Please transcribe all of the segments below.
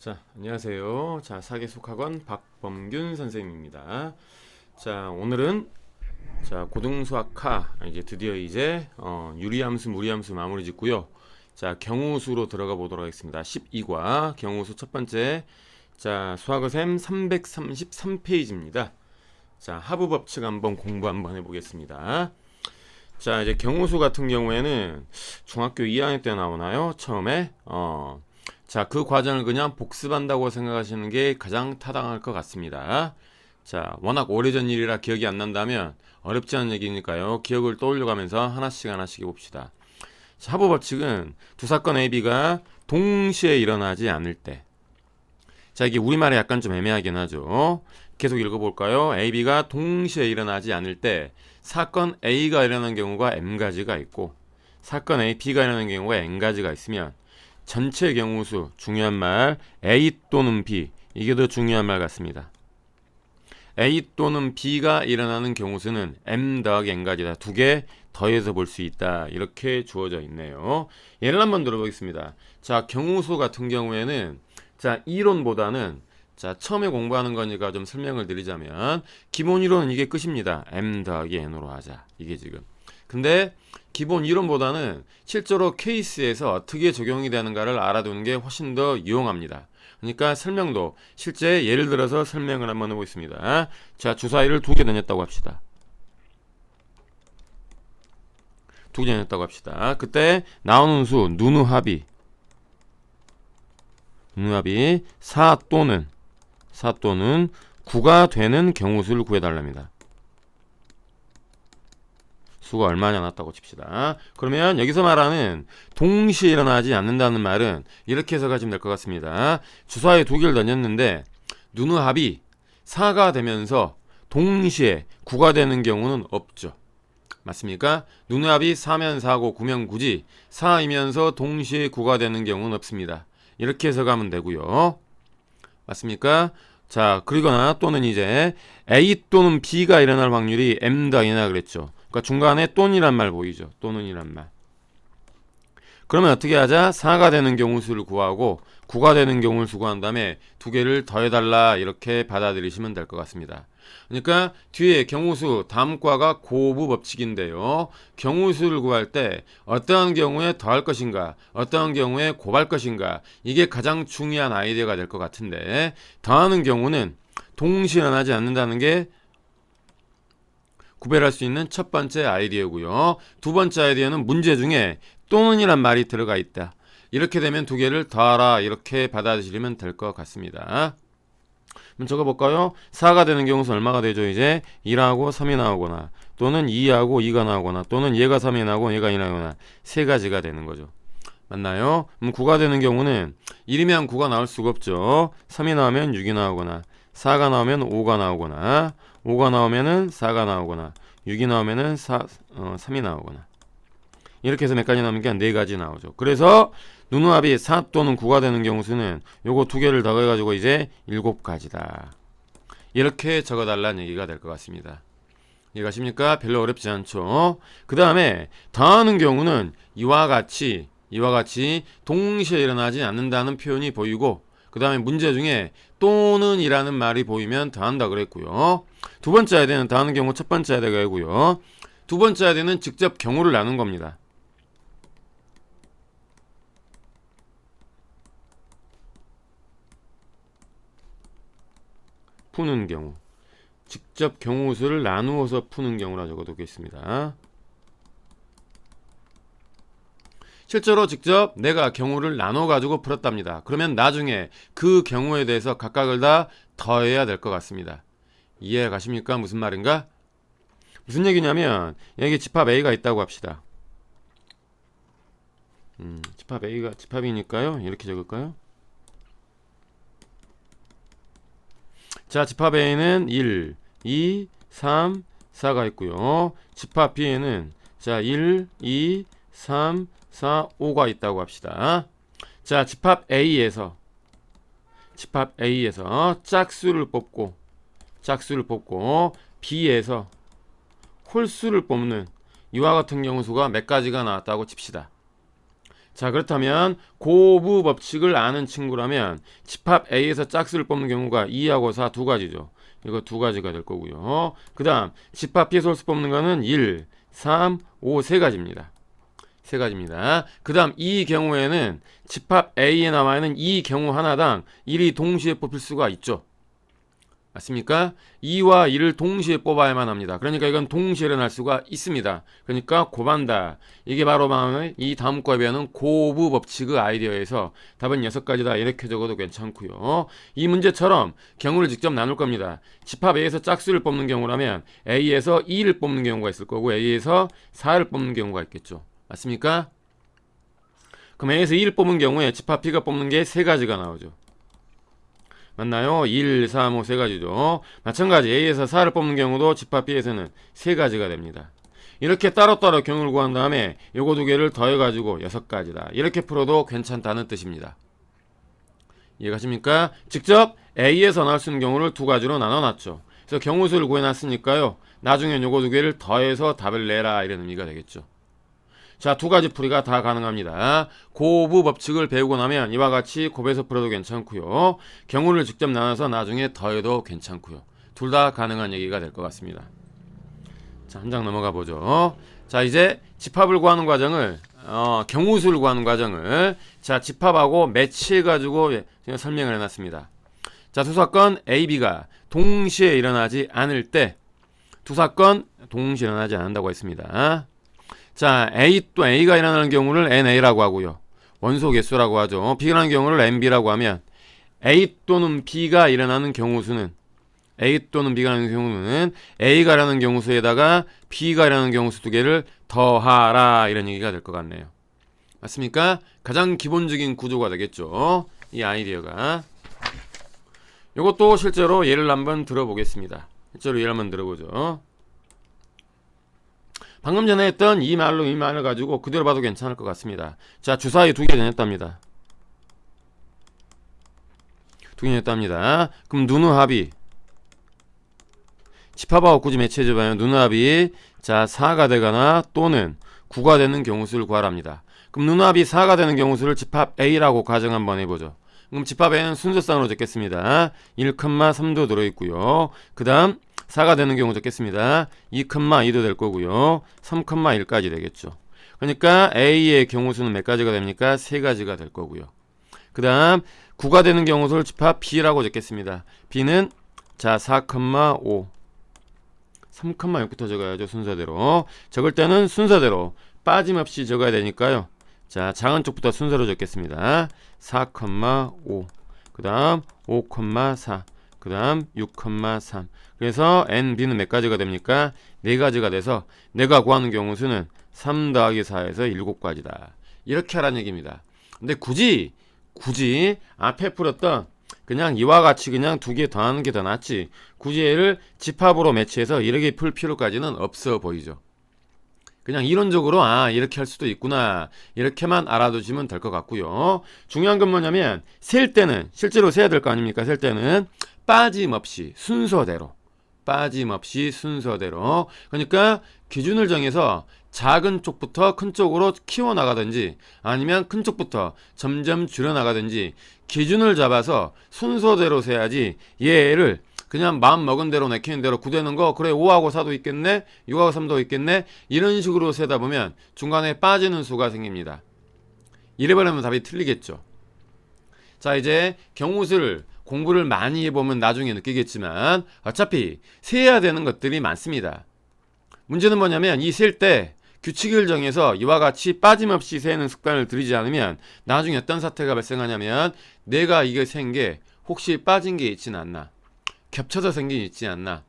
자, 안녕하세요. 자, 사계수학원 박범균 선생님입니다. 자, 오늘은 고등수학하 이제 드디어 유리함수, 무리함수 마무리 짓고요. 자, 경우수로 들어가 보도록 하겠습니다. 12과 경우수 첫 번째. 자, 수학어셈 333페이지입니다. 자, 하부 법칙 한번 공부 한번 해보겠습니다. 자, 이제 경우수 같은 경우에는 중학교 2학년 때 나오나요? 처음에 자, 그 과정을 그냥 복습한다고 생각하시는 게 가장 타당할 것 같습니다. 자, 워낙 오래전 일이라 기억이 안 난다면 어렵지 않은 얘기니까요. 기억을 떠올려가면서 하나씩 해봅시다. 자, 하부 법칙은 두 사건 A, B가 동시에 일어나지 않을 때. 자, 이게 우리말에 약간 좀 애매하긴 하죠. 계속 읽어볼까요? A, B가 동시에 일어나지 않을 때 사건 A가 일어나는 경우가 M가지가 있고 사건 A, B가 일어나는 경우가 N가지가 있으면 전체 경우수, 중요한 말 A 또는 B, 이게 더 중요한 말 같습니다. A 또는 B가 일어나는 경우수는 M 더하기 N가지다. 두 개 더해서 볼 수 있다. 이렇게 주어져 있네요. 예를 한번 들어보겠습니다. 자, 경우수 같은 경우에는 자, 이론보다는 자, 처음에 공부하는 거니까 좀 설명을 드리자면 기본 이론은 이게 끝입니다. M 더하기 N으로 하자. 이게 지금. 근데 기본 이론보다는 실제로 케이스에서 어떻게 적용이 되는가를 알아두는 게 훨씬 더 유용합니다. 그러니까 설명도 실제 예를 들어서 설명을 한번 해보겠습니다. 자, 주사위를 두 개 던졌다고 합시다. 두 개 던졌다고 합시다. 그때 나오는 수 누누합이 4 또는 9가 되는 경우수를 구해달랍니다. 수가 얼마나 났다고 칩시다. 그러면 여기서 말하는 동시에 일어나지 않는다는 말은 이렇게 해서 가시면 될 것 같습니다. 주사위 두 개를 던졌는데 누누합이 4가 되면서 동시에 9가 되는 경우는 없죠. 맞습니까? 누누합이 4면 4고 9면 9지 4이면서 동시에 9가 되는 경우는 없습니다. 이렇게 해서 가면 되고요. 맞습니까? 자, 그리거나 또는 이제 A 또는 B가 일어날 확률이 M 더하기나 그랬죠. 그러니까 중간에 또는이란 말 보이죠. 또는이란 말. 그러면 어떻게 하자? 4가 되는 경우수를 구하고 9가 되는 경우를 구한 다음에 두 개를 더해달라 이렇게 받아들이시면 될 것 같습니다. 그러니까 뒤에 경우수 다음 과가 고부 법칙인데요. 경우수를 구할 때 어떠한 경우에 더할 것인가 어떠한 경우에 곱할 것인가 이게 가장 중요한 아이디어가 될 것 같은데 더하는 경우는 동시에 일어나지 않는다는 게 구별할 수 있는 첫 번째 아이디어고요. 두 번째 아이디어는 문제 중에 또는이란 말이 들어가 있다. 이렇게 되면 두 개를 더하라 이렇게 받아들이면 될 것 같습니다. 그럼 적어볼까요? 4가 되는 경우는 얼마가 되죠? 이제 1하고 3이 나오거나 또는 2하고 2가 나오거나 또는 얘가 3이 나오고 얘가 2가 나오거나 세 가지가 되는 거죠. 맞나요? 그럼 9가 되는 경우는 1이면 9가 나올 수가 없죠. 3이 나오면 6이 나오거나 4가 나오면 5가 나오거나 5가 나오면은 4가 나오거나 6이 나오면은 3이 나오거나 이렇게 해서 몇 가지 나오는 게 네 가지 나오죠. 그래서 누누합이 4 또는 9가 되는 경우수는 요거 두 개를 더해가지고 이제 7가지다. 이렇게 적어달라는 얘기가 될 것 같습니다. 이해가십니까? 별로 어렵지 않죠. 그 다음에 더하는 경우는 이와 같이 동시에 일어나지 않는다는 표현이 보이고 그 다음에 문제 중에 또는 이라는 말이 보이면 더한다 그랬고요. 두 번째 아이디어는 더하는 경우 첫 번째 아이디어고요. 두 번째 아이디어는 직접 경우를 나눈 겁니다. 푸는 경우. 직접 경우수를 나누어서 푸는 경우라 적어두겠습니다. 실제로 직접 내가 경우를 나눠가지고 풀었답니다. 그러면 나중에 그 경우에 대해서 각각을 다 더해야 될 것 같습니다. 이해 가십니까? 무슨 말인가? 무슨 얘기냐면 여기 집합 A가 있다고 합시다. 집합이니까요. 이렇게 적을까요? 자, 집합 A는 1, 2, 3, 4가 있고요. 집합 B에는 자 1, 2, 3, 4, 5가 있다고 합시다. 자, 집합 A에서 짝수를 뽑고 B에서 홀수를 뽑는 이와 같은 경우 수가 몇 가지가 나왔다고 칩시다. 자, 그렇다면 고부 법칙을 아는 친구라면 집합 A에서 짝수를 뽑는 경우가 2하고 4 두 가지죠. 이거 두 가지가 될 거고요. 그 다음 집합 B의 솔수 뽑는 거는 1, 3, 5 세 가지입니다. 세 가지입니다. 그 다음 이 경우에는 집합 A에 남아있는 이 경우 하나당 1이 동시에 뽑힐 수가 있죠. 맞습니까? 2와 1을 동시에 뽑아야만 합니다. 그러니까 이건 동시에 일어날 수가 있습니다. 그러니까 고반다. 이게 바로 이 다음 거에 배우는 고부 법칙의 아이디어에서 답은 6가지다 이렇게 적어도 괜찮고요. 이 문제처럼 경우를 직접 나눌 겁니다. 집합 A에서 짝수를 뽑는 경우라면 A에서 2를 뽑는 경우가 있을 거고 A에서 4를 뽑는 경우가 있겠죠. 맞습니까? 그럼 A에서 2를 뽑은 경우에 집합 B가 뽑는 게 세 가지가 나오죠. 맞나요? 1, 3, 5 세 가지죠. 마찬가지 A에서 4를 뽑는 경우도 집합 B에서는 세 가지가 됩니다. 이렇게 따로따로 경우를 구한 다음에 요거 두 개를 더해가지고 6가지다. 이렇게 풀어도 괜찮다는 뜻입니다. 이해가십니까? 직접 A에서 나올 수 있는 경우를 두 가지로 나눠놨죠. 그래서 경우수를 구해놨으니까요. 나중엔 요거 두 개를 더해서 답을 내라 이런 의미가 되겠죠. 자, 두 가지 풀이가 다 가능합니다. 고부 법칙을 배우고 나면 이와 같이 곱해서 풀어도 괜찮고요. 경우를 직접 나눠서 나중에 더해도 괜찮고요. 둘 다 가능한 얘기가 될 것 같습니다. 자, 한 장 넘어가 보죠. 자, 이제 집합을 구하는 과정을 경우수를 구하는 과정을 자, 집합하고 매치해가지고 설명을 해놨습니다. 자, 두 사건 A, B가 동시에 일어나지 않을 때 두 사건 동시에 일어나지 않는다고 했습니다. 자, 또 A가 일어나는 경우를 NA라고 하고요. 원소 개수라고 하죠. B가 일어나는 경우를 NB라고 하면 A 또는 B가 일어나는 경우수는 A 또는 B가 일어나는 경우는 A가 일어나는 경우수에다가 B가 일어나는 경우수 두 개를 더하라 이런 얘기가 될 것 같네요. 맞습니까? 가장 기본적인 구조가 되겠죠. 이 아이디어가. 이것도 실제로 예를 한번 들어보겠습니다. 실제로 예를 한번 들어보죠. 방금 전에 했던 이 말을 가지고 그대로 봐도 괜찮을 것 같습니다. 자, 주사위 두 개 정했답니다. 두 개 정했답니다. 그럼 누누합이 집합하고 굳이 매치해줘봐요. 누누합이 자 4가 되거나 또는 9가 되는 경우수를 구하랍니다. 그럼 누누합이 4가 되는 경우수를 집합 A라고 가정 한번 해보죠. 그럼 집합 A는 순서상으로 적겠습니다. 1,3도 들어있고요. 그 다음 4가 되는 경우 적겠습니다. 2,2도 될 거고요. 3,1까지 되겠죠. 그러니까 A의 경우수는 몇 가지가 됩니까? 세 가지가 될 거고요. 그 다음 9가 되는 경우수를 집합 B라고 적겠습니다. B는 자 4,5 3,6부터 적어야죠. 순서대로 적을 때는 순서대로 빠짐없이 적어야 되니까요. 자, 작은 쪽부터 순서로 적겠습니다. 4,5 그 다음 5,4 그 다음 6,3 그래서 NB는 몇 가지가 됩니까? 4가지가 돼서 내가 구하는 경우수는 3 더하기 4에서 7가지다. 이렇게 하라는 얘기입니다. 근데 굳이 앞에 풀었던 그냥 이와 같이 그냥 두 개 더하는 게 더 낫지 굳이 얘를 집합으로 매치해서 이렇게 풀 필요까지는 없어 보이죠. 그냥 이론적으로 이렇게 할 수도 있구나 이렇게만 알아두시면 될 것 같고요. 중요한 건 뭐냐면 셀 때는 실제로 세야 될 거 아닙니까? 셀 때는 빠짐없이 순서대로 그러니까 기준을 정해서 작은 쪽부터 큰 쪽으로 키워나가든지 아니면 큰 쪽부터 점점 줄여나가든지 기준을 잡아서 순서대로 세야지 얘를 그냥 마음 먹은 대로 내키는 대로 9되는 거 그래 5하고 4도 있겠네 6하고 3도 있겠네 이런 식으로 세다 보면 중간에 빠지는 수가 생깁니다. 이래버리면 답이 틀리겠죠. 자, 이제 경우수를 공부를 많이 해보면 나중에 느끼겠지만 어차피 세야 되는 것들이 많습니다. 문제는 뭐냐면 이 셀 때 규칙을 정해서 이와 같이 빠짐없이 세는 습관을 들이지 않으면 나중에 어떤 사태가 발생하냐면 내가 이게 센 게 혹시 빠진 게 있지는 않나 겹쳐서 생긴 게 있지 않나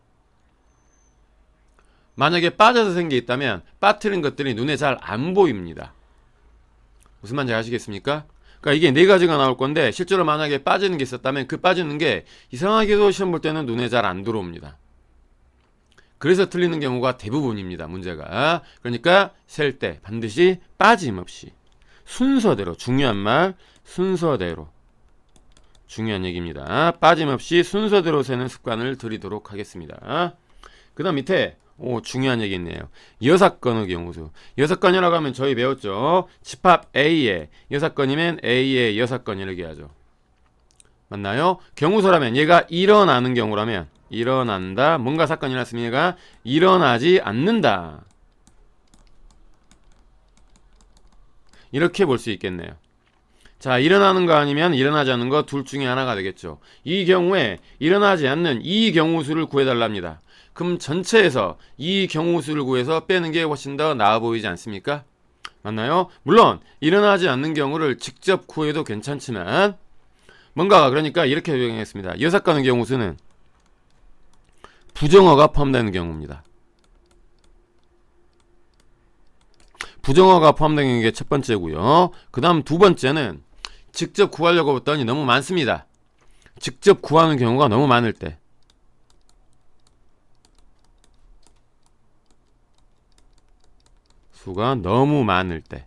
만약에 빠져서 생긴 게 있다면 빠뜨린 것들이 눈에 잘 안 보입니다. 무슨 말인지 아시겠습니까? 그러니까 이게 4가지가 나올 건데 실제로 만약에 빠지는 게 있었다면 그 빠지는 게 이상하게도 시험 볼 때는 눈에 잘 안 들어옵니다. 그래서 틀리는 경우가 대부분입니다. 문제가. 그러니까 셀 때 반드시 빠짐없이 순서대로 중요한 말 순서대로 중요한 얘기입니다. 빠짐없이 순서대로 세는 습관을 들이도록 하겠습니다. 그 다음 밑에 오, 중요한 얘기 있네요. 6건의 경우수. 6건이라고 하면 저희 배웠죠. 집합 A에 6건이면 A에 6건 이렇게 하죠. 맞나요? 경우수라면 얘가 일어나는 경우라면 일어난다. 뭔가 사건이 일어났으면 얘가 일어나지 않는다. 이렇게 볼 수 있겠네요. 자, 일어나는 거 아니면 일어나지 않는 거 둘 중에 하나가 되겠죠. 이 경우에 일어나지 않는 이 경우수를 구해달랍니다. 그럼 전체에서 이 경우수를 구해서 빼는 게 훨씬 더 나아 보이지 않습니까? 맞나요? 물론 일어나지 않는 경우를 직접 구해도 괜찮지만 뭔가 그러니까 이렇게 적용했습니다. 6건의 경우수는 부정어가 포함되는 경우입니다. 부정어가 포함되는 게 첫 번째고요. 그 다음 두 번째는 직접 구하려고 했더니 너무 많습니다. 직접 구하는 경우가 너무 많을 때. 수가 너무 많을 때.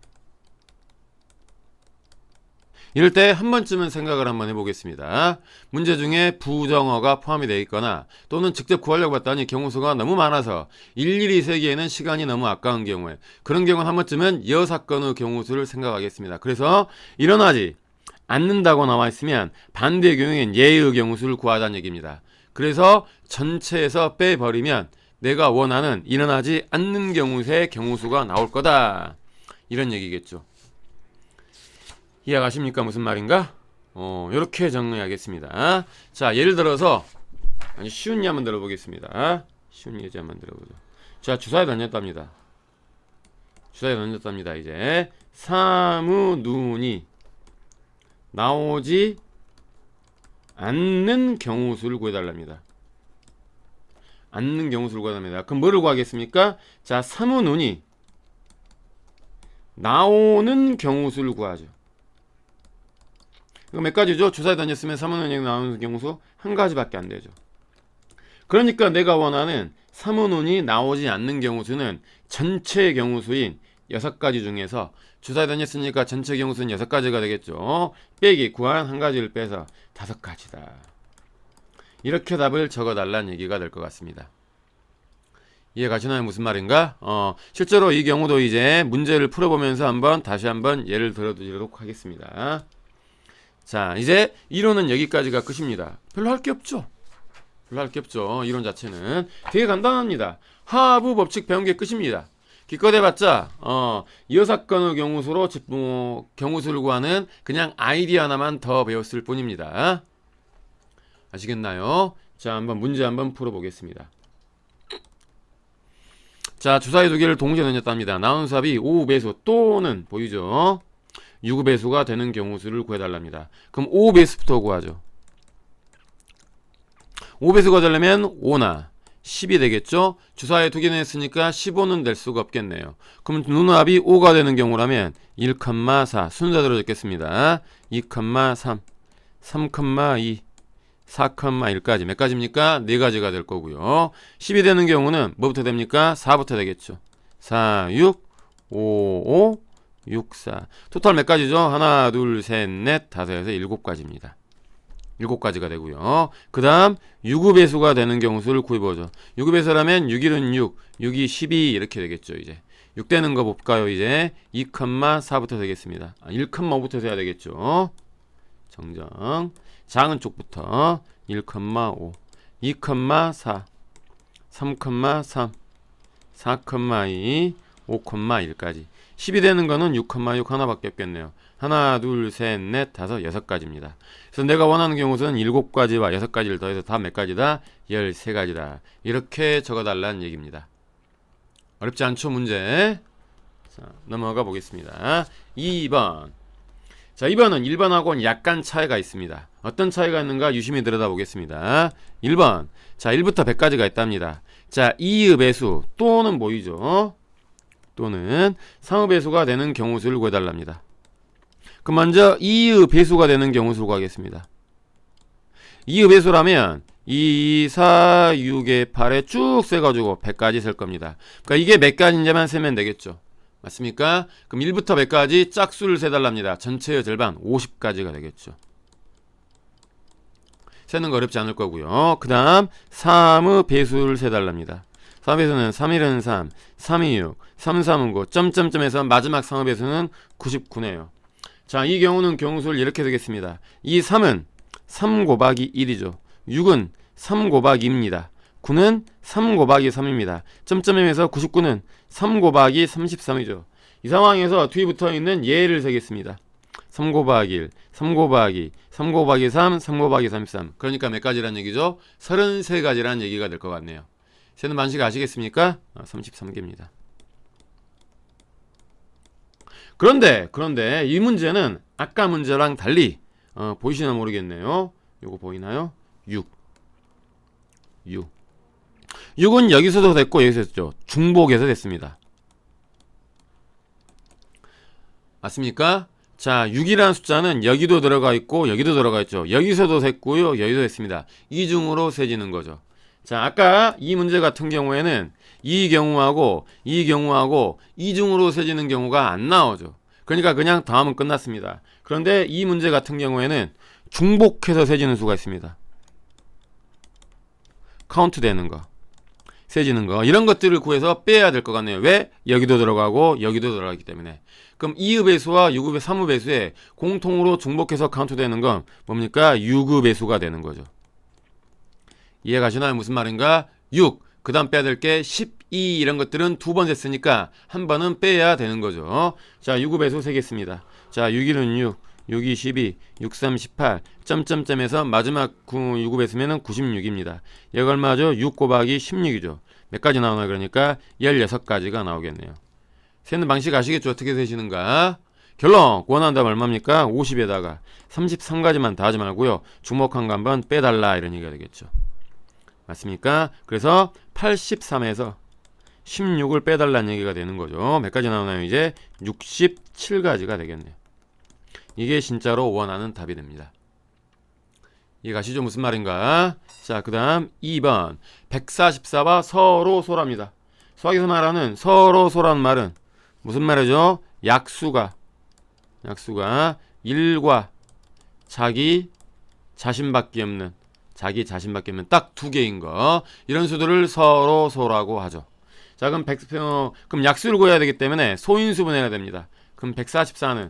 이럴 때 한 번쯤은 생각을 한번 해보겠습니다. 문제 중에 부정어가 포함이 되어 있거나 또는 직접 구하려고 했더니 경우수가 너무 많아서 일일이 세기에는 시간이 너무 아까운 경우에 그런 경우는 한 번쯤은 6건의 경우수를 생각하겠습니다. 그래서 일어나지 않는다고 나와 있으면 반대의 경우엔 예의 경우수를 구하자는 얘기입니다. 그래서 전체에서 빼버리면 내가 원하는 일어나지 않는 경우의 경우수가 나올 거다. 이런 얘기겠죠. 이해가십니까? 무슨 말인가? 이렇게 정리하겠습니다. 자, 예를 들어서 아주 쉬운 예 한번 들어보겠습니다. 쉬운 예제 한번 들어보죠. 자, 주사에 던졌답니다. 주사에 던졌답니다. 이제 사무눈이 나오지 않는 경우수를 구해달랍니다. 않는 경우수를 구해달랍니다. 그럼 뭐를 구하겠습니까? 자, 사무눈이 나오는 경우수를 구하죠. 이거 몇 가지죠? 주사에 던졌으면 사무눈이 나오는 경우수 한 가지밖에 안 되죠. 그러니까 내가 원하는 사무눈이 나오지 않는 경우수는 전체 경우수인 6가지 중에서 주사에 던졌으니까 전체 경우수는 6가지가 되겠죠. 빼기 구한 한 가지를 빼서 5가지다. 이렇게 답을 적어달라는 얘기가 될 것 같습니다. 이해가시나요? 무슨 말인가? 실제로 이 경우도 이제 문제를 풀어보면서 다시 한번 예를 들어드리도록 하겠습니다. 자, 이제 이론은 여기까지가 끝입니다. 별로 할 게 없죠. 별로 할 게 없죠. 이론 자체는 되게 간단합니다. 하부 법칙 배운 게 끝입니다. 기껏 해봤자 6건의 경우수로 경우수를 구하는 그냥 아이디어 하나만 더 배웠을 뿐입니다. 아시겠나요? 자, 한번 문제 한번 풀어보겠습니다. 자, 주사위 두 개를 동시에 던졌답니다. 나온 수합이 5배수 또는 보이죠? 6배수가 되는 경우수를 구해달랍니다. 그럼 5배수부터 구하죠. 5배수가 되려면 5나 10이 되겠죠? 주사위 두 개는 했으니까 15는 될 수가 없겠네요. 그럼 눈합이 5가 되는 경우라면 1,4 순서대로 적겠습니다. 2,3 3,2 4,1까지 몇 가지입니까? 4가지가 될 거고요. 10이 되는 경우는 뭐부터 됩니까? 4부터 되겠죠. 4, 6, 5, 5, 6, 4. 토탈 몇 가지죠? 하나, 둘, 셋, 넷, 다섯에서 7가지입니다. 7가지가 되고요. 그 다음 6의 배수가 되는 경우수를 구해보죠. 6의 배수라면 6일은 6, 6이 12 이렇게 되겠죠. 이제 6 되는 거 볼까요? 이제 2,4부터 되겠습니다. 1,5부터 돼야 되겠죠. 정정. 작은 쪽부터 1,5, 2,4, 3,3, 4,2, 5,1까지 10이 되는 거는 6,6 하나밖에 없겠네요. 하나, 둘, 셋, 넷, 다섯, 6가지입니다. 그래서 내가 원하는 경우는 7가지와 6가지를 더해서 다 몇 가지다? 13가지다. 이렇게 적어달라는 얘기입니다. 어렵지 않죠, 문제? 자, 넘어가 보겠습니다. 2번. 자, 2번은 1번하고는 약간 차이가 있습니다. 어떤 차이가 있는가 유심히 들여다보겠습니다. 1번. 자, 1부터 100까지가 있답니다. 자, 2의 배수 또는 뭐이죠? 또는 3의 배수가 되는 경우수를 구해달랍니다. 그럼 먼저 2의 배수가 되는 경우수를 구하겠습니다. 2의 배수라면 2, 4, 6에 8에 쭉 세가지고 100까지 셀 겁니다. 그러니까 이게 몇 가지인지만 세면 되겠죠. 맞습니까? 그럼 1부터 100까지 짝수를 세달랍니다. 전체의 절반 50가지가 되겠죠. 세는 거 어렵지 않을 거고요. 그 다음 3의 배수를 세달랍니다. 상업배수는 3일은 3, 3이 6, 3, 3은 9, 점점점에서 마지막 상업배수는 99네요. 자, 이 경우는 경우수를 이렇게 되겠습니다. 이 3은 3 곱하기 1이죠. 6은 3 곱하기 2입니다. 9는 3 곱하기 3입니다. 점점에서 99는 3 곱하기 33이죠. 이 상황에서 뒤에 붙어있는 예를 세겠습니다. 3 곱하기 1, 3 곱하기 3 곱하기 3, 3 곱하기 33. 그러니까 몇 가지란 얘기죠? 33가지란 얘기가 될 것 같네요. 세는 방식 아시겠습니까? 33개입니다. 그런데 이 문제는 아까 문제랑 달리 보이시나 모르겠네요. 요거 보이나요? 6. 6은 여기서도 됐고 여기서 됐죠. 중복에서 됐습니다. 맞습니까? 자, 6이라는 숫자는 여기도 들어가 있고 여기도 들어가 있죠. 여기서도 됐고요. 여기도 됐습니다. 이중으로 세지는 거죠. 자, 아까 이 문제 같은 경우에는 이 경우하고 이중으로 세지는 경우가 안 나오죠. 그러니까 그냥 다음은 끝났습니다. 그런데 이 문제 같은 경우에는 중복해서 세지는 수가 있습니다. 카운트 되는 거, 세지는 거, 이런 것들을 구해서 빼야 될 것 같네요. 왜? 여기도 들어가고 여기도 들어가기 때문에. 그럼 2의 수와 6의 3의 수에 공통으로 중복해서 카운트 되는 건 뭡니까? 6의 수가 되는 거죠. 이해가시나요? 무슨 말인가? 6, 그 다음 빼야 될 게 12, 이런 것들은 두 번 됐으니까 한 번은 빼야 되는 거죠. 자, 6의 배수 세겠습니다. 자, 6일은 6, 6이 12, 6, 3, 18, 점점점에서 마지막 6의 배수면은 96입니다. 얘가 얼마죠? 6 곱하기 16이죠. 몇 가지 나오나 그러니까 16가지가 나오겠네요. 세는 방식 아시겠죠? 어떻게 세시는가? 결론! 원하는 답 얼마입니까? 50에다가 33가지만 다 하지 말고요. 주목한 거 한번 빼달라, 이런 얘기가 되겠죠. 맞습니까? 그래서 83에서 16을 빼달라는 얘기가 되는 거죠. 몇 가지 나오나요? 이제 67가지가 되겠네요. 이게 진짜로 원하는 답이 됩니다. 이해가시죠? 무슨 말인가? 자, 그 다음 2번 144와 서로소랍니다. 수학에서 말하는 서로소라는 말은 무슨 말이죠? 약수가 1과 자기 자신밖에 없는 딱 두 개인 거, 이런 수들을 서로소라고 하죠. 자, 그럼 약수를 구해야 되기 때문에 소인수분해가 됩니다. 그럼 144는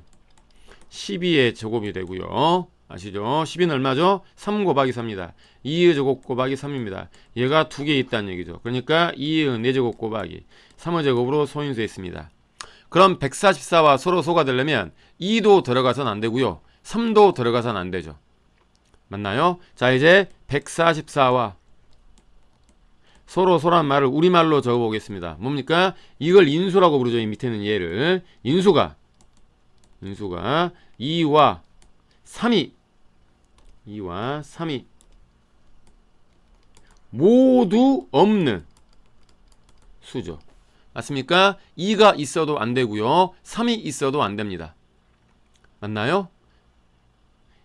12의 제곱이 되고요. 아시죠? 12는 얼마죠? 3 곱하기 4입니다. 2의 제곱 곱하기 3입니다. 얘가 두 개 있다는 얘기죠. 그러니까 2의 4제곱 곱하기 3의 제곱으로 소인수에 있습니다. 그럼 144와 서로 소가 되려면 2도 들어가선 안 되고요. 3도 들어가선 안 되죠. 맞나요? 자, 이제 144와 서로 소란 말을 우리말로 적어보겠습니다. 뭡니까? 이걸 인수라고 부르죠. 이 밑에는 얘를. 인수가 2와 3이 모두 없는 수죠. 맞습니까? 2가 있어도 안 되고요. 3이 있어도 안 됩니다. 맞나요?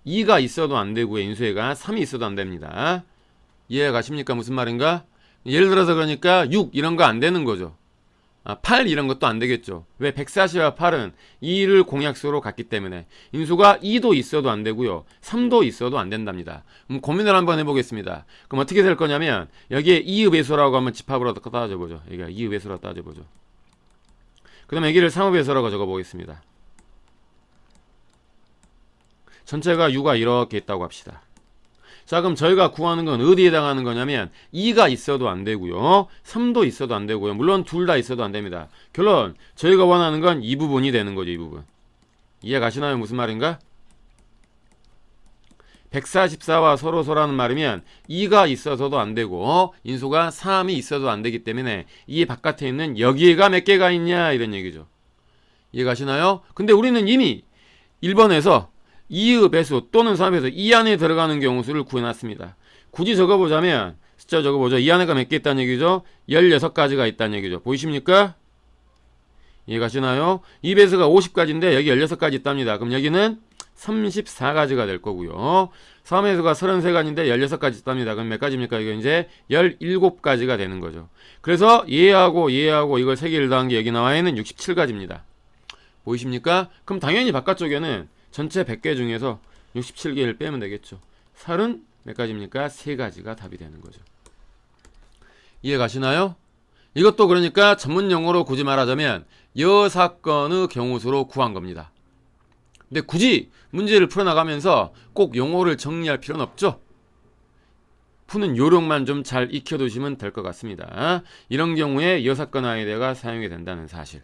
2가 있어도 안 되고요. 인수해가 3이 있어도 안 됩니다. 이해가 가십니까? 무슨 말인가? 예를 들어서 그러니까 6 이런 거 안 되는 거죠. 8 이런 것도 안 되겠죠. 왜? 140과 8은 2를 공약수로 갖기 때문에 인수가 2도 있어도 안 되고요. 3도 있어도 안 된답니다. 고민을 한번 해보겠습니다. 그럼 어떻게 될 거냐면 여기에 2의 배수라고 한번 집합으로 따져보죠. 여기가 2의 배수라고 따져보죠. 그 다음에 여기를 3의 배수라고 적어보겠습니다. 전체가 6가 이렇게 있다고 합시다. 자, 그럼 저희가 구하는 건 어디에 해당하는 거냐면 2가 있어도 안 되고요. 3도 있어도 안 되고요. 물론 둘 다 있어도 안 됩니다. 결론, 저희가 원하는 건 이 부분이 되는 거죠. 이 부분. 이해 가시나요? 무슨 말인가? 144와 서로소라는 말이면 2가 있어서도 안 되고 인수가 3이 있어도 안 되기 때문에 이 바깥에 있는 여기가 몇 개가 있냐, 이런 얘기죠. 이해 가시나요? 근데 우리는 이미 1번에서 2의 배수 또는 3의 배수 이 안에 들어가는 경우수를 구해놨습니다. 굳이 적어보자면 숫자 적어보죠. 이 안에가 몇 개 있다는 얘기죠? 16가지가 있다는 얘기죠. 보이십니까? 이해가시나요? 이 배수가 50가지인데 여기 16가지 있답니다. 그럼 여기는 34가지가 될 거고요. 3의 배수가 33가지인데 16가지 있답니다. 그럼 몇 가지입니까? 이거 이제 17가지가 되는 거죠. 그래서 얘하고 이걸 3개를 더한 게 여기 나와 있는 67가지입니다. 보이십니까? 그럼 당연히 바깥쪽에는 전체 100개 중에서 67개를 빼면 되겠죠. 살은 몇 가지입니까? 3가지가 답이 되는 거죠. 이해 가시나요? 이것도 그러니까 전문 용어로 굳이 말하자면 여 사건의 경우수로 구한 겁니다. 근데 굳이 문제를 풀어나가면서 꼭 용어를 정리할 필요는 없죠. 푸는 요령만 좀 잘 익혀두시면 될 것 같습니다. 이런 경우에 여 사건 아이디어가 사용이 된다는 사실.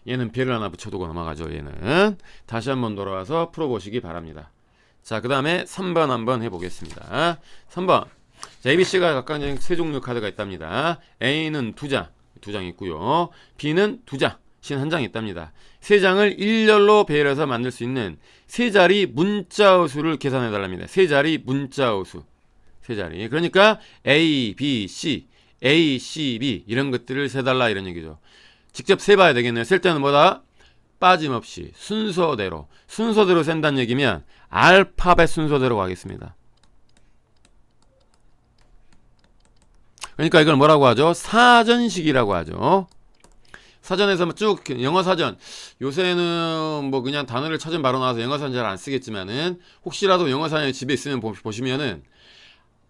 얘는 별을 하나 붙여두고 넘어가죠. 얘는 다시 한번 돌아와서 풀어보시기 바랍니다. 자, 그 다음에 3번 한번 해보겠습니다. 3번. 자, ABC가 각각 세 종류 카드가 있답니다. A는 2장 있고요. B는 2장, C는 1장 있답니다. 세 장을 일렬로 배열해서 만들 수 있는 세 자리 문자의 수를 계산해 달랍니다. 세 자리 문자의 수. 세 자리. 그러니까 A, B, C, A, C, B 이런 것들을 세달라 이런 얘기죠. 직접 세봐야 되겠네요. 셀 때는 뭐다? 빠짐없이 순서대로 센다는 얘기면 알파벳 순서대로 가겠습니다. 그러니까 이걸 뭐라고 하죠? 사전식이라고 하죠. 사전에서 쭉 영어 사전, 요새는 뭐 그냥 단어를 찾은 바로 나와서 영어 사전 잘 안 쓰겠지만은 혹시라도 영어 사전이 집에 있으면 보시면은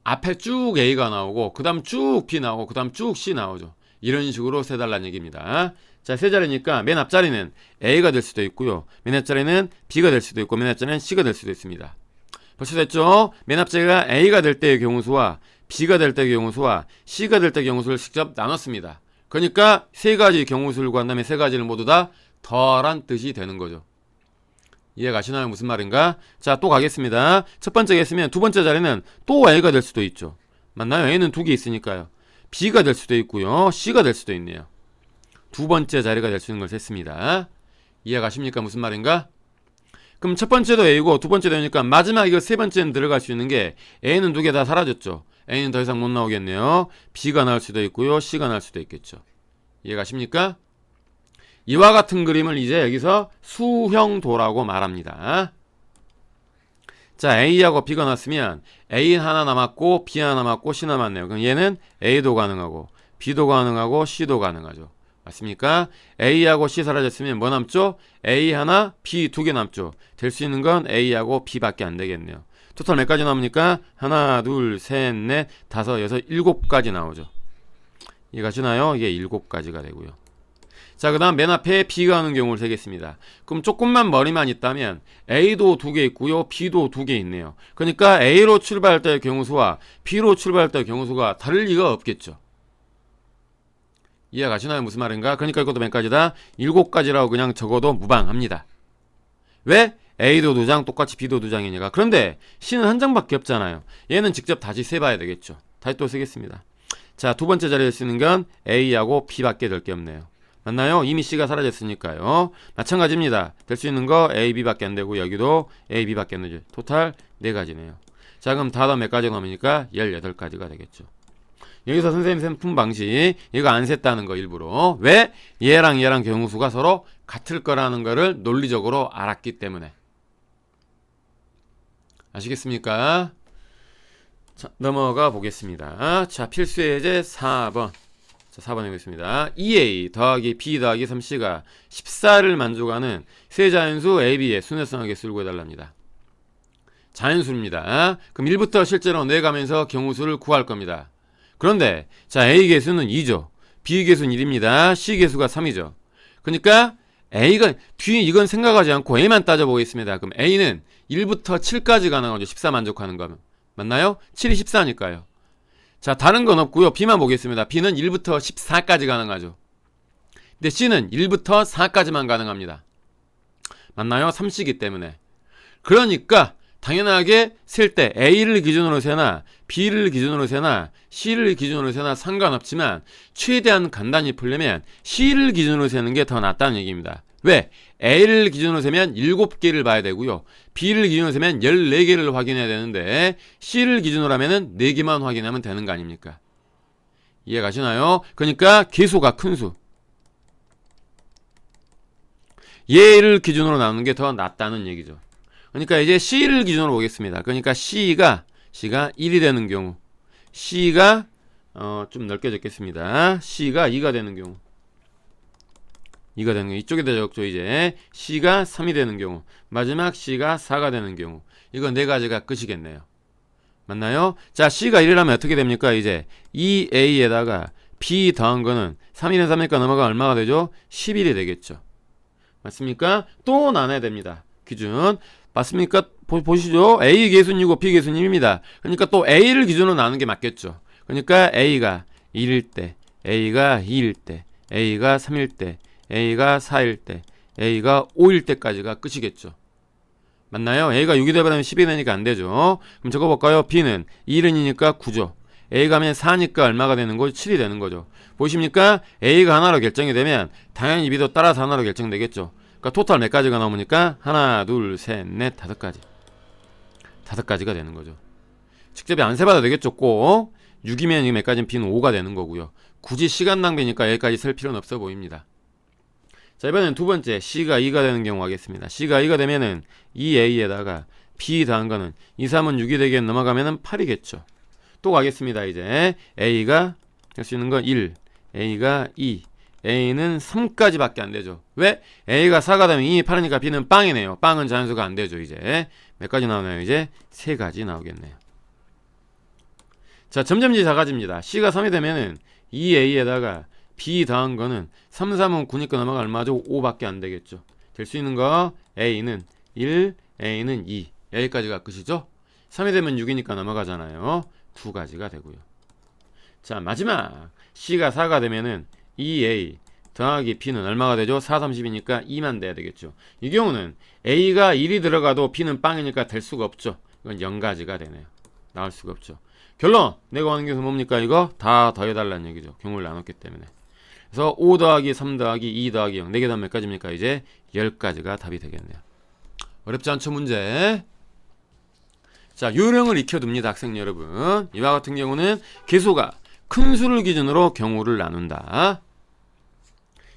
앞에 쭉 A가 나오고 그 다음 쭉 B 나오고 그 다음 쭉 C 나오죠. 이런 식으로 세달라는 얘기입니다. 자, 세 자리니까 맨 앞자리는 A가 될 수도 있고요. 맨 앞자리는 B가 될 수도 있고 맨 앞자리는 C가 될 수도 있습니다. 벌써 됐죠? 맨 앞자리가 A가 될 때의 경우수와 B가 될 때의 경우수와 C가 될 때의 경우수를 직접 나눴습니다. 그러니까 세 가지 경우수를 구한 다음에 세 가지를 모두 다 더란 뜻이 되는 거죠. 이해 가시나요? 무슨 말인가? 자, 또 가겠습니다. 첫 번째가 있으면 두 번째 자리는 또 A가 될 수도 있죠. 맞나요? A는 두 개 있으니까요. B가 될 수도 있고요. C가 될 수도 있네요. 두 번째 자리가 될 수 있는 걸 셌습니다. 이해 가십니까? 무슨 말인가? 그럼 첫 번째도 A고 두 번째도 A니까 마지막 이거 세 번째는 들어갈 수 있는 게 A는 두 개 다 사라졌죠. A는 더 이상 못 나오겠네요. B가 나올 수도 있고요. C가 나올 수도 있겠죠. 이해 가십니까? 이와 같은 그림을 이제 여기서 수형도라고 말합니다. 자, A하고 B가 나왔으면 A 하나 남았고 B 하나 남았고 C 남았네요. 그럼 얘는 A도 가능하고 B도 가능하고 C도 가능하죠. 맞습니까? A하고 C 사라졌으면 뭐 남죠? A 하나, B 두 개 남죠. 될 수 있는 건 A하고 B밖에 안 되겠네요. 토탈 몇 가지 남으니까 하나, 둘, 셋, 넷, 다섯, 여섯, 일곱 가지 나오죠. 이해가시나요? 이게 일곱 가지가 되고요. 자, 그 다음 맨 앞에 B가 오는 경우를 세겠습니다. 그럼 조금만 머리만 있다면 A도 두 개 있고요. B도 두 개 있네요. 그러니까 A로 출발할 때의 경우수와 B로 출발할 때의 경우수가 다를 리가 없겠죠. 이해 가시나요? 무슨 말인가? 그러니까 이것도 몇 가지다? 일곱 가지라고 그냥 적어도 무방합니다. 왜? A도 두 장, 똑같이 B도 두 장이니까. 그런데 C는 한 장밖에 없잖아요. 얘는 직접 다시 세봐야 되겠죠. 다시 또 쓰겠습니다. 자, 두 번째 자리에 쓰는 건 A하고 B밖에 될 게 없네요. 맞나요? 이미 C가 사라졌으니까요. 마찬가지입니다. 될 수 있는 거 A, B밖에 안 되고 여기도 A, B밖에 안 되죠. 토탈 네 가지네요. 자, 그럼 다 몇 가지 남으니까 18가지가 되겠죠. 여기서 선생님 푼 방식 이거 안 셌다는 거 일부러. 왜? 얘랑 경우수가 서로 같을 거라는 거를 논리적으로 알았기 때문에. 아시겠습니까? 자, 넘어가 보겠습니다. 자, 필수의 예제 4번. 자, 4번 해보겠습니다. 2a 더하기 b 더하기 3c가 14를 만족하는 세 자연수 AB의 순회성의 개수를 구해달랍니다. 자연수입니다. 그럼 1부터 실제로 내가면서 경우수를 구할 겁니다. 그런데 자, A 개수는 2죠. B 개수는 1입니다. C 개수가 3이죠. 그러니까 A가 뒤에 이건 생각하지 않고 A만 따져보겠습니다. 그럼 A는 1부터 7까지 가능하죠. 14 만족하는 거면. 맞나요? 7이 14니까요. 자, 다른 건 없고요. B만 보겠습니다. B는 1부터 14까지 가능하죠. 근데 C는 1부터 4까지만 가능합니다. 맞나요? 3C이기 때문에. 그러니까 당연하게 셀 때 A를 기준으로 세나 B를 기준으로 세나 C를 기준으로 세나 상관없지만 최대한 간단히 풀려면 C를 기준으로 세는 게 더 낫다는 얘기입니다. 왜? A를 기준으로 세면 7개를 봐야 되고요. B를 기준으로 세면 14개를 확인해야 되는데 C를 기준으로 하면 4개만 확인하면 되는 거 아닙니까? 이해 가시나요? 그러니까 개수가 큰 수. 얘를 기준으로 나누는 게 더 낫다는 얘기죠. 그러니까 이제 C를 기준으로 보겠습니다. 그러니까 C가 1이 되는 경우, C가 좀 넓게 적겠습니다. C가 2가 되는 경우, 2가 되는 경우, 이쪽에다 적죠. 이제 C가 3이 되는 경우, 마지막 C가 4가 되는 경우, 이거 네 가지가 끝이겠네요. 맞나요? 자, C가 1이라면 어떻게 됩니까? 이제 2A에다가 B 더한 거는 3일은 3일까 넘어가 얼마가 되죠? 11이 되겠죠. 맞습니까? 또 나눠야 됩니다. 기준. 맞습니까? 보시죠. A 계순이고 B 계순입니다. 그러니까 또 A를 기준으로 나누는 게 맞겠죠. 그러니까 A가 1일 때, A가 2일 때, A가 3일 때, A가 4일 때, A가 5일 때까지가 끝이겠죠. 맞나요? A가 6이 되버리면 10이 되니까 안 되죠. 그럼 적어볼까요? B는 1은이니까 9죠. A가 하면 4니까 얼마가 되는 거죠? 7이 되는 거죠. 보십니까? A가 하나로 결정이 되면 당연히 B도 따라서 하나로 결정되겠죠. 그러니까 토탈 몇 가지가 나오니까 하나, 둘, 셋, 넷, 다섯 가지. 다섯 가지가 되는 거죠. 직접이 안 세봐도 되겠죠. 꼭 6이면 몇 가지는 B는 5가 되는 거고요. 굳이 시간 낭비니까 여기까지 쓸 필요는 없어 보입니다. 자, 이번엔 두 번째 C가 2가 되는 경우 하겠습니다. C가 2가 되면은 2A에다가 B 더한 거는 2, 3은 6이 되게 넘어가면은 8이겠죠. 또 가겠습니다. 이제 A가 할 수 있는 건 1, A가 2, A는 3까지밖에 안 되죠. 왜? A가 4가 되면 2, 8이니까 B는 빵이네요. 빵은 자연수가 안 되죠. 이제 몇 가지 나오나요? 이제 3가지 나오겠네요. 자, 점점지 4가지입니다. C가 3이 되면은 2A에다가 B 더한 거는 3, 3은 9니까 넘어가 얼마죠? 5밖에 안 되겠죠. 될 수 있는 거 A는 1, A는 2. 여기까지가 끝이죠. 3이 되면 6이니까 넘어가잖아요. 두 가지가 되고요. 자, 마지막 C가 4가 되면은 2A 더하기 B는 얼마가 되죠? 4, 30이니까 2만 돼야 되겠죠. 이 경우는 A가 1이 들어가도 B는 빵이니까 될 수가 없죠. 이건 0가지가 되네요. 나올 수가 없죠. 결론! 내가 원하는 게 뭡니까? 이거 다 더해달라는 얘기죠. 경우를 나눴기 때문에. 그래서 5 더하기 3 더하기 2 더하기 0 4개 더하면 몇 가지입니까? 이제 10가지가 답이 되겠네요. 어렵지 않죠? 문제. 자, 요령을 익혀둡니다. 학생 여러분. 이와 같은 경우는 개수가 큰 수를 기준으로 경우를 나눈다.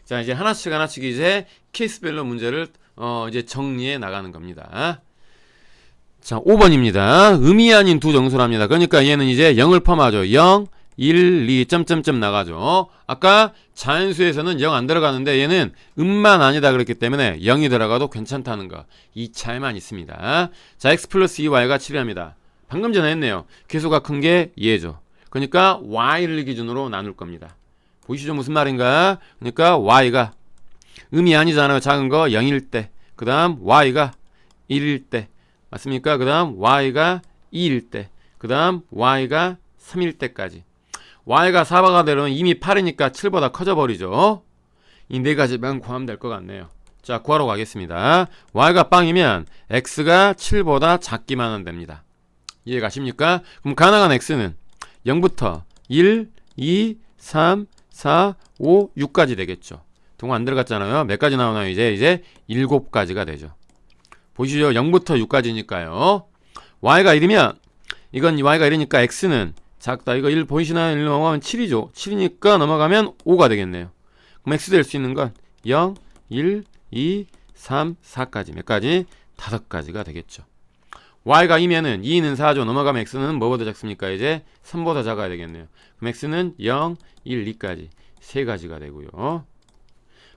자, 이제 하나씩 이제 케이스별로 문제를 이제 정리해 나가는 겁니다. 자, 5번입니다. 음이 아닌 두 정수랍니다. 그러니까 얘는 이제 0을 포함하죠. 0, 1, 2, 점점점 나가죠. 아까 자연수에서는 0 안 들어가는데 얘는 음만 아니다 그랬기 때문에 0이 들어가도 괜찮다는 거. 이 차이만 있습니다. 자, x 플러스 2y가 7이랍니다. 방금 전에 했네요. 개수가 큰 게 얘죠. 그러니까 y를 기준으로 나눌 겁니다. 보이시죠? 무슨 말인가? 그러니까 y가 음이 아니잖아요. 작은 거 0일 때. 그 다음 y가 1일 때. 맞습니까? 그 다음 y가 2일 때. 그 다음 y가 3일 때까지. y가 4가 되려면 이미 8이니까 7보다 커져버리죠. 이 네 가지만 구하면 될 것 같네요. 자, 구하러 가겠습니다. y가 빵이면 x가 7보다 작기만 하면 됩니다. 이해 가십니까? 그럼 가능한 x는 0부터 1, 2, 3, 4, 5, 6까지 되겠죠. 동안 안 들어갔잖아요. 몇 가지 나오나요? 이제 7가지가 되죠. 보시죠. 0부터 6까지니까요. y가 1이면 이건 y가 1이니까 x는 작다. 이거 1 보이시나요? 1 넘어가면 7이죠. 7이니까 넘어가면 5가 되겠네요. 그럼 x 될 수 있는 건 0, 1, 2, 3, 4까지. 몇 가지? 5가지가 되겠죠. y가 2면은 2는 4죠. 넘어가면 x는 뭐보다 작습니까? 이제 3보다 작아야 되겠네요. 그럼 x는 0, 1, 2까지. 3가지가 되고요.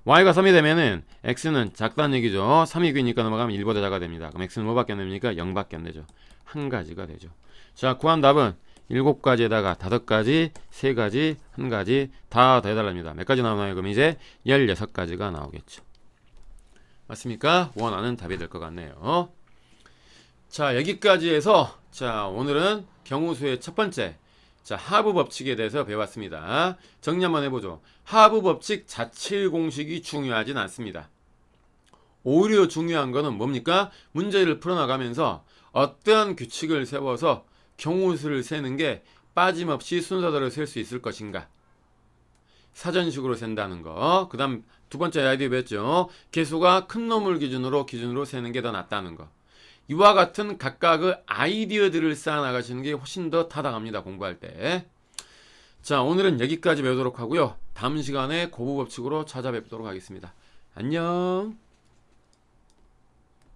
y가 3이 되면은 x는 작다는 얘기죠. 3이 9니까 넘어가면 1보다 작아야 됩니다. 그럼 x는 뭐밖에 안 됩니까? 0밖에 안 되죠. 한 가지가 되죠. 자, 구한 답은 7가지에다가 5가지, 3가지, 1가지 다 더해달랍니다. 몇 가지 나오나요? 그럼 이제 16가지가 나오겠죠. 맞습니까? 원하는 답이 될 것 같네요. 자, 여기까지 해서 자, 오늘은 경우수의 첫 번째 자, 하부 법칙에 대해서 배웠습니다. 정리 한번 해보죠. 하부 법칙 자체 공식이 중요하진 않습니다. 오히려 중요한 거는 뭡니까? 문제를 풀어나가면서 어떠한 규칙을 세워서 경우수를 세는 게 빠짐없이 순서대로 셀 수 있을 것인가. 사전식으로 센다는 거. 그 다음 두 번째 아이디어 배웠죠. 개수가 큰 놈을 기준으로 세는 게 더 낫다는 거. 이와 같은 각각의 아이디어들을 쌓아나가시는 게 훨씬 더 타당합니다. 공부할 때. 자, 오늘은 여기까지 배우도록 하고요. 다음 시간에 고부 법칙으로 찾아뵙도록 하겠습니다. 안녕.